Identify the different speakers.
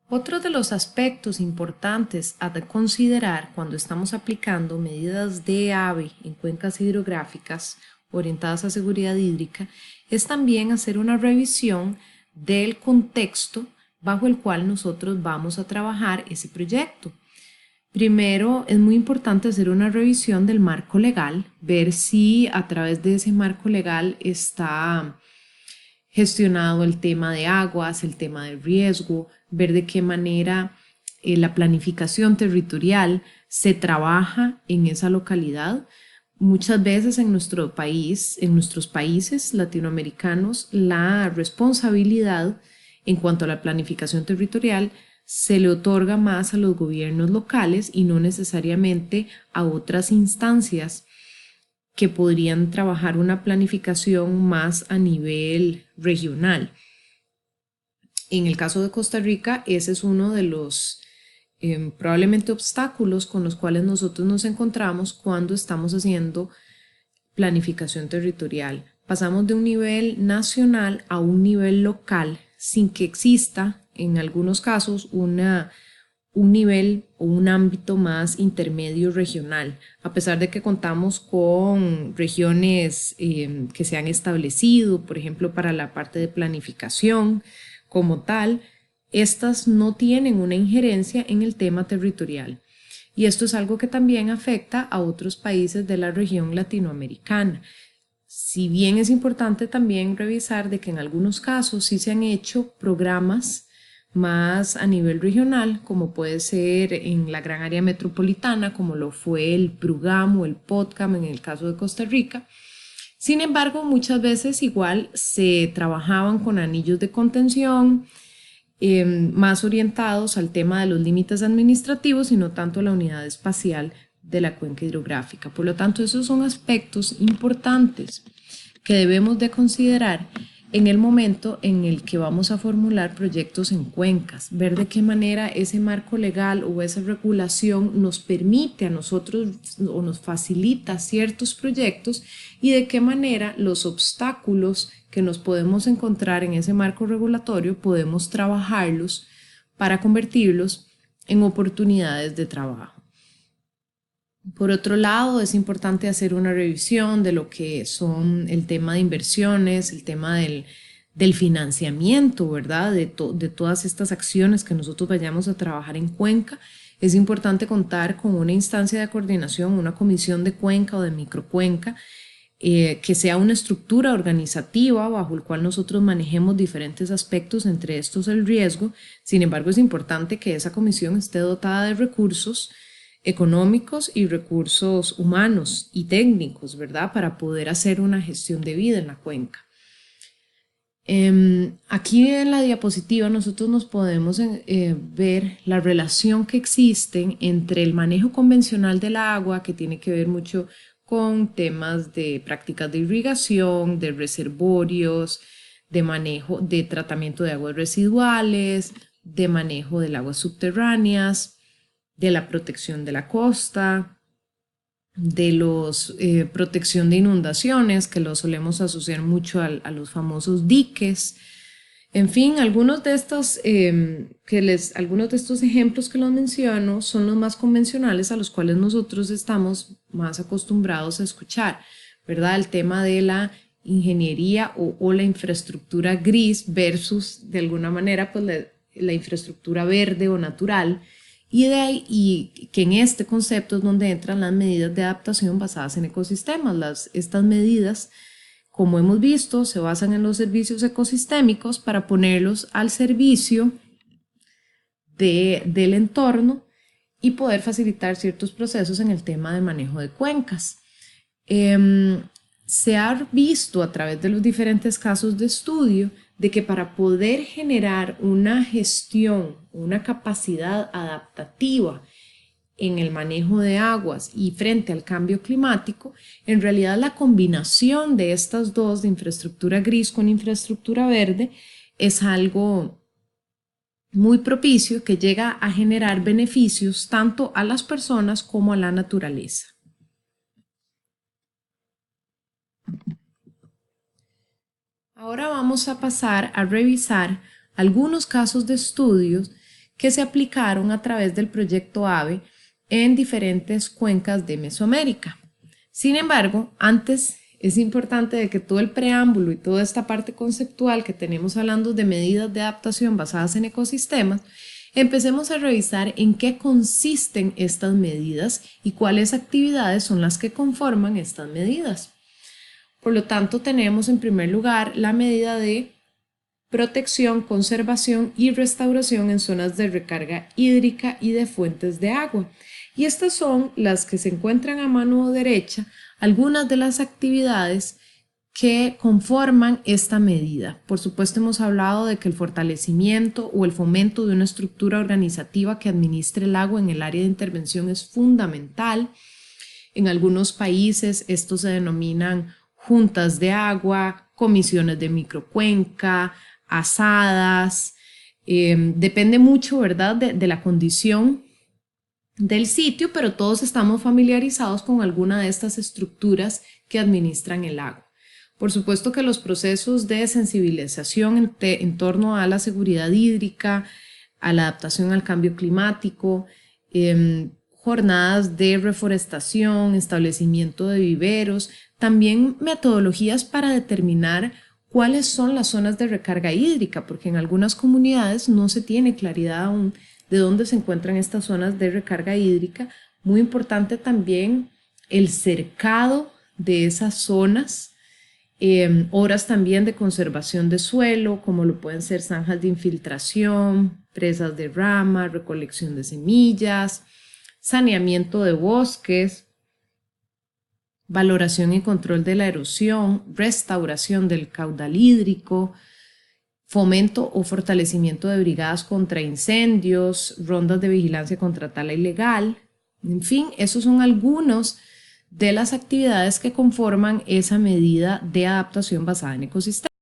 Speaker 1: Otro de los aspectos importantes a considerar cuando estamos aplicando medidas de AVE en cuencas hidrográficas orientadas a seguridad hídrica es también hacer una revisión del contexto bajo el cual nosotros vamos a trabajar ese proyecto. Primero, es muy importante hacer una revisión del marco legal, ver si a través de ese marco legal está gestionado el tema de aguas, el tema de riesgo, ver de qué manera la planificación territorial se trabaja en esa localidad. Muchas veces en nuestro país, en nuestros países latinoamericanos, la responsabilidad en cuanto a la planificación territorial se le otorga más a los gobiernos locales y no necesariamente a otras instancias que podrían trabajar una planificación más a nivel regional. En el caso de Costa Rica, ese es uno de los probablemente obstáculos con los cuales nosotros nos encontramos cuando estamos haciendo planificación territorial. Pasamos de un nivel nacional a un nivel local sin que exista, en algunos casos, un nivel o un ámbito más intermedio regional, a pesar de que contamos con regiones que se han establecido, por ejemplo, para la parte de planificación como tal, estas no tienen una injerencia en el tema territorial. Y esto es algo que también afecta a otros países de la región latinoamericana. Si bien es importante también revisar de que en algunos casos sí se han hecho programas más a nivel regional, como puede ser en la gran área metropolitana, como lo fue el PRUGAM o el POTCAM en el caso de Costa Rica. Sin embargo, muchas veces igual se trabajaban con anillos de contención, más orientados al tema de los límites administrativos y no tanto a la unidad espacial de la cuenca hidrográfica. Por lo tanto, esos son aspectos importantes que debemos de considerar en el momento en el que vamos a formular proyectos en cuencas, ver de qué manera ese marco legal o esa regulación nos permite a nosotros o nos facilita ciertos proyectos y de qué manera los obstáculos que nos podemos encontrar en ese marco regulatorio podemos trabajarlos para convertirlos en oportunidades de trabajo. Por otro lado, es importante hacer una revisión de lo que son el tema de inversiones, el tema del financiamiento, ¿verdad? De todas estas acciones que nosotros vayamos a trabajar en Cuenca. Es importante contar con una instancia de coordinación, una comisión de Cuenca o de microcuenca, que sea una estructura organizativa bajo el cual nosotros manejemos diferentes aspectos, entre estos el riesgo. Sin embargo, es importante que esa comisión esté dotada de recursos económicos y recursos humanos y técnicos, ¿verdad? Para poder hacer una gestión debida en la cuenca. Aquí en la diapositiva nosotros nos podemos ver la relación que existe entre el manejo convencional del agua, que tiene que ver mucho con temas de prácticas de irrigación, de reservorios, de manejo, de tratamiento de aguas residuales, de manejo del aguas subterráneas, de la protección de la costa, de los protección de inundaciones, que lo solemos asociar mucho a los famosos diques. En fin, algunos de estos ejemplos que los menciono son los más convencionales a los cuales nosotros estamos más acostumbrados a escuchar, ¿verdad? El tema de la ingeniería o la infraestructura gris versus, de alguna manera, pues la infraestructura verde o natural. Y que en este concepto es donde entran las medidas de adaptación basadas en ecosistemas. Estas medidas, como hemos visto, se basan en los servicios ecosistémicos para ponerlos al servicio del entorno y poder facilitar ciertos procesos en el tema de manejo de cuencas. Se ha visto a través de los diferentes casos de estudio de que para poder generar una gestión, una capacidad adaptativa en el manejo de aguas y frente al cambio climático, en realidad la combinación de estas dos, de infraestructura gris con infraestructura verde, es algo muy propicio que llega a generar beneficios tanto a las personas como a la naturaleza. Ahora vamos a pasar a revisar algunos casos de estudios que se aplicaron a través del proyecto AVE en diferentes cuencas de Mesoamérica. Sin embargo, antes es importante de que todo el preámbulo y toda esta parte conceptual que tenemos hablando de medidas de adaptación basadas en ecosistemas, empecemos a revisar en qué consisten estas medidas y cuáles actividades son las que conforman estas medidas. Por lo tanto, tenemos en primer lugar la medida de protección, conservación y restauración en zonas de recarga hídrica y de fuentes de agua. Y estas son las que se encuentran a mano derecha, algunas de las actividades que conforman esta medida. Por supuesto, hemos hablado de que el fortalecimiento o el fomento de una estructura organizativa que administre el agua en el área de intervención es fundamental. En algunos países esto se denominan juntas de agua, comisiones de microcuenca, asadas, depende mucho, ¿verdad?, de la condición del sitio, pero todos estamos familiarizados con alguna de estas estructuras que administran el agua. Por supuesto que los procesos de sensibilización en torno a la seguridad hídrica, a la adaptación al cambio climático, jornadas de reforestación, establecimiento de viveros, también metodologías para determinar cuáles son las zonas de recarga hídrica, porque en algunas comunidades no se tiene claridad aún de dónde se encuentran estas zonas de recarga hídrica. Muy importante también el cercado de esas zonas, obras también de conservación de suelo, como lo pueden ser zanjas de infiltración, presas de rama, recolección de semillas, saneamiento de bosques, valoración y control de la erosión, restauración del caudal hídrico, fomento o fortalecimiento de brigadas contra incendios, rondas de vigilancia contra tala ilegal. En fin, esos son algunos de las actividades que conforman esa medida de adaptación basada en ecosistemas.